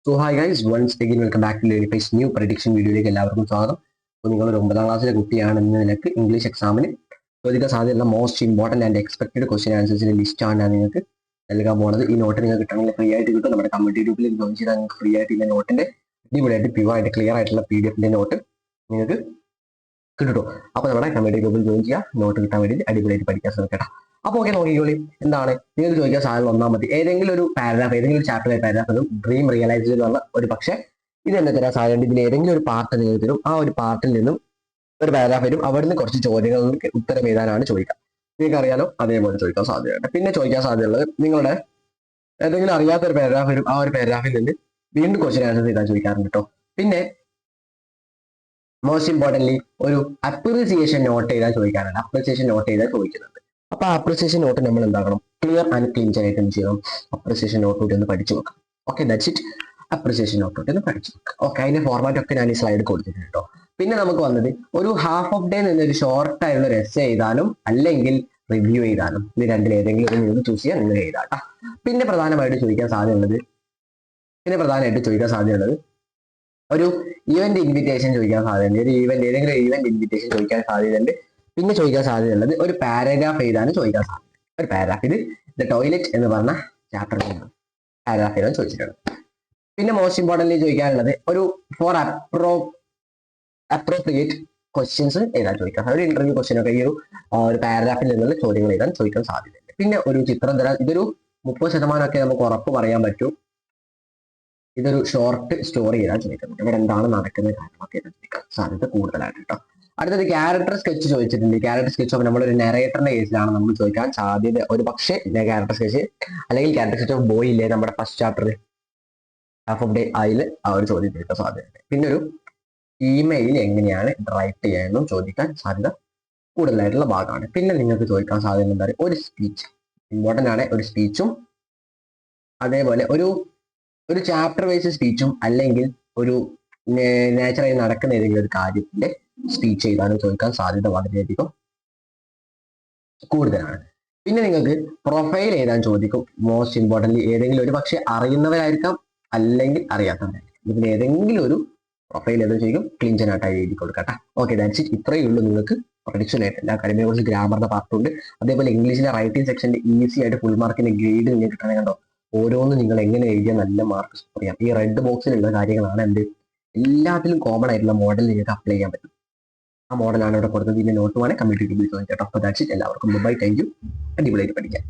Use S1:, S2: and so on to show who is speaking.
S1: So hi guys once again welcome back to learning new prediction വീഡിയോയിലേക്ക് എല്ലാവർക്കും സ്വാഗതം. അപ്പോൾ നിങ്ങൾ ഒരു 9ാം ക്ലാസ്സിലെ കുട്ടിയാണെന്ന നിലക്ക് ഇംഗ്ലീഷ് എക്സാമിന് ചോദിക്കാൻ സാധ്യതയുള്ള most important and expected question ആൻസേഴ്സിന്റെ ലിസ്റ്റാണ് ഞാൻ നിങ്ങൾക്ക് നൽകാൻ പോകുന്നത്. ഈ നോട്ട് നിങ്ങൾക്ക് കിട്ടണമെങ്കിൽ ഫ്രീ ആയിട്ട് കിട്ടും. നമ്മുടെ കമ്മ്യൂണിറ്റി ഗ്രൂപ്പിൽ ജോയിൻ ചെയ്താൽ നിങ്ങൾക്ക് ഫ്രീ ആയിട്ട് ഇതിന്റെ നോട്ടിന്റെ അടിപൊളിയായിട്ട് പ്യുവർ ആയിട്ട് ക്ലിയർ ആയിട്ടുള്ള PDF നോട്ട് നിങ്ങൾക്ക് കിട്ടും. അപ്പോൾ നമ്മുടെ കമ്മ്യൂണിറ്റി ഗ്രൂപ്പിൽ ജോയിൻ ചെയ്യുക, നോട്ട് കിട്ടാൻ വേണ്ടി അടിപൊളിയായിട്ട് പഠിക്കാൻ ശ്രമിക്കട്ടെ. അപ്പോൾ ഓക്കെ, നോക്കിക്കോളി. എന്താണ് നിങ്ങൾക്ക് ചോദിക്കാൻ സാധ്യത ഒന്നാമത് ഏതെങ്കിലും ഒരു പാരഗ്രാഫ്, ഏതെങ്കിലും ഒരു ചാപ്റ്ററിലെ പാരഗ്രാഫ് ഡ്രീം റിയലൈസ് എന്നുള്ള ഒരു പക്ഷേ ഇത് തന്നെ തരാൻ സാധ്യത. ഇതിൽ ഏതെങ്കിലും ഒരു പാർട്ട് നിങ്ങൾ തരും, ആ ഒരു പാർട്ടിൽ നിന്നും ഒരു പാരഗ്രാഫ് വരും, അവിടുന്ന് കുറച്ച് ചോദ്യങ്ങൾക്ക് ഉത്തരം എഴുതാനാണ് ചോദിക്കുക. നിങ്ങൾക്ക് അറിയാലോ, അതേപോലെ ചോദിക്കാൻ സാധ്യതയുണ്ട്. പിന്നെ ചോദിക്കാൻ സാധ്യതയുള്ളത് നിങ്ങളുടെ ഏതെങ്കിലും അറിയാത്ത ഒരു പാരഗ്രാഫ് വരും, ആ ഒരു പാരഗ്രാഫിൽ നിന്ന് വീണ്ടും ക്വസ്റ്റ്യൻ ആൻസർ ചെയ്താൽ ചോദിക്കാറുണ്ട് കേട്ടോ. പിന്നെ മോസ്റ്റ് ഇമ്പോർട്ടൻ്റ്ലി ഒരു അപ്രിസിയേഷൻ നോട്ട് ചെയ്താൽ ചോദിക്കാറുണ്ട്. അപ്രിസിയേഷൻ നോട്ട് ചെയ്താൽ ചോദിക്കുന്നുണ്ട്. അപ്പൊ അപ്രിസിയേഷൻ നോട്ട് നമ്മൾ എന്താക്കണം, ക്ലിയർ ആൻഡ് ക്ലീൻ ആയിട്ട് ചെയ്യണം. അപ്രിസിയേഷൻ നോട്ട് ഒന്ന് പഠിച്ചു വെക്കാം. Okay, that's it. Appreciation note ഒന്ന് പഠിച്ചു വെക്കാം. ഓക്കെ, അതിന്റെ ഫോർമാറ്റ് ഒക്കെ ഞാൻ ഈ സ്ലൈഡ് കൊടുത്തിട്ടുണ്ട് കേട്ടോ. പിന്നെ നമുക്ക് വന്നത് ഒരു ഹാഫ് ഓഫ് ഡേ നിന്ന് ഒരു ഷോർട്ട് ആയിട്ടുള്ള ഒരു എസ്സേ എഴുതാനും അല്ലെങ്കിൽ റിവ്യൂ ചെയ്താലും ഇത് രണ്ടിൽ ഏതെങ്കിലും ഒരു നിങ്ങൾക്ക് ചൂസ് ചെയ്യാൻ നിങ്ങൾ എഴുതാം. പിന്നെ പ്രധാനമായിട്ട് ചോദിക്കാൻ സാധ്യതയുള്ളത് ഒരു ഈവന്റ് ഇൻവിറ്റേഷൻ ചോദിക്കാൻ സാധ്യതയുണ്ട്. ഒരു ഏതെങ്കിലും ഈവന്റ് ഇൻവിറ്റേഷൻ ചോദിക്കാൻ സാധ്യതയുണ്ട്. പിന്നെ ചോദിക്കാൻ സാധ്യതയുള്ളത് ഒരു പാരഗ്രാഫ് എഴുതാനും ചോദിക്കാൻ സാധ്യത. ഒരു പാരഗ്രാഫ്, ഇത് ദ ടോയ്ലറ്റ് എന്ന് പറഞ്ഞ ചാപ്റ്ററിൽ നിന്ന് പാരഗ്രാഫ് എഴുതാൻ ചോദിച്ചിട്ടുണ്ട്. പിന്നെ മോസ്റ്റ് ഇമ്പോർട്ടൻ്റ്ലി ചോദിക്കാനുള്ളത് ഒരു ഫോർ അപ്രോപ്രിയേറ്റ് ക്വസ്റ്റ്യൻസ് എഴുതാൻ ചോദിക്കാം. ഒരു ഇന്റർവ്യൂ ക്വസ്റ്റ്യൻ ഒക്കെ ഈ ഒരു പാരഗ്രാഫിൽ നിന്നുള്ള ചോദ്യങ്ങൾ എഴുതാൻ ചോദിക്കാൻ സാധ്യതയുണ്ട്. പിന്നെ ഒരു ചിത്രം തരാൻ, ഇതൊരു 30% ഒക്കെ നമുക്ക് ഉറപ്പ് പറയാൻ പറ്റും. ഇതൊരു ഷോർട്ട് സ്റ്റോറി എഴുതാൻ ചോദിക്കുന്നുണ്ട്. ഇവിടെ എന്താണ് നടക്കുന്നത് കാര്യങ്ങളൊക്കെ ചോദിക്കാൻ സാധ്യത കൂടുതലായിട്ട് കേട്ടോ. അടുത്തത് ക്യാരക്ടർ സ്കെച്ച് ചോദിച്ചിട്ടുണ്ട്. ക്യാരക്ടർ സ്കെച്ച് ഓഫ് നമ്മളൊരു നെറേറ്ററിന്റെ കേസിലാണ് നമ്മൾ ചോദിക്കാൻ സാധ്യത. ഒരു പക്ഷേ ക്യാരക്ടർ സ്കെച്ച് അല്ലെങ്കിൽ ക്യാരക്ടർ സ്കെച്ച് ഓഫ് ബോയ് ഇല്ലേ നമ്മുടെ ഫസ്റ്റ് ചാപ്റ്ററിൽ ഹാഫ് ഓഫ് ഡേ ആയിൽ ആ ഒരു ചോദ്യം ചോദിക്കാൻ സാധ്യതയുണ്ട്. പിന്നെ ഒരു ഇമെയിൽ എങ്ങനെയാണ് റൈറ്റ് ചെയ്യാമെന്നും ചോദിക്കാൻ സാധ്യത കൂടുതലായിട്ടുള്ള ഭാഗമാണ്. പിന്നെ നിങ്ങൾക്ക് ചോദിക്കാൻ സാധ്യത എന്താ പറയുക, ഒരു സ്പീച്ച് ഇമ്പോർട്ടൻ്റ് ആണ്. ഒരു സ്പീച്ചും അതേപോലെ ഒരു ചാപ്റ്റർ വൈസ് സ്പീച്ചും അല്ലെങ്കിൽ ഒരു നാച്ചുറലായി നടക്കുന്ന ഏതെങ്കിലും ഒരു കാര്യത്തിന്റെ സ്പീച്ച് ചെയ്താലും ചോദിക്കാൻ സാധ്യത വളരെയധികം കൂടുതലാണ്. പിന്നെ നിങ്ങൾക്ക് പ്രൊഫൈൽ എഴുതാൻ ചോദിക്കും. മോസ്റ്റ് ഇമ്പോർട്ടൻ്റ്ലി ഏതെങ്കിലും ഒരു പക്ഷേ അറിയുന്നവരായിരിക്കാം അല്ലെങ്കിൽ അറിയാത്തവരായിരിക്കും. ഇതിന് ഏതെങ്കിലും ഒരു പ്രൊഫൈൽ എഴുതാൻ ചോദിക്കും. ക്ലിഞ്ചനായിട്ടായി എഴുതി കൊടുക്കട്ടെ. Okay, that's it. ഇത്രയേ ഉള്ളൂ നിങ്ങൾക്ക് പ്രൊഡിക്ഷൻ ആയിട്ട്. എല്ലാ കാര്യങ്ങളെ കുറിച്ച് ഗ്രാമറിന്റെ പാർട്ടുണ്ട്. അതേപോലെ ഇംഗ്ലീഷിലെ റൈറ്റിംഗ് സെക്ഷന്റെ ഈസി ആയിട്ട് ഫുൾ മാർക്കിന്റെ ഗ്രേഡ് നിങ്ങൾക്ക് കിട്ടണേ കണ്ടോ. ഓരോന്നും നിങ്ങൾ എങ്ങനെ എഴുതിയാൽ നല്ല മാർക്ക് സ്കോർ ചെയ്യാം. ഈ റെഡ് ബോക്സിലുള്ള കാര്യങ്ങളാണ് എന്ത് എല്ലാത്തിലും കോമൺ ആയിട്ടുള്ള മോഡൽ നിങ്ങൾക്ക് അപ്ലൈ ചെയ്യാൻ പറ്റും. ആ മോഡലാണ് ഇവിടെ കൊടുത്തത്. ഇതിന്റെ നോട്ട് വേണേ കമ്മ്യൂണിറ്റി ഗ്രൂപ്പിൽ ചോദിക്കാം കേട്ടോ. അപ്പോൾ ദാറ്റ്സ് ഇറ്റ്. എല്ലാവർക്കും ബൈ, താങ്ക് യു. അടിപൊളിയായിട്ട് പഠിക്കാം.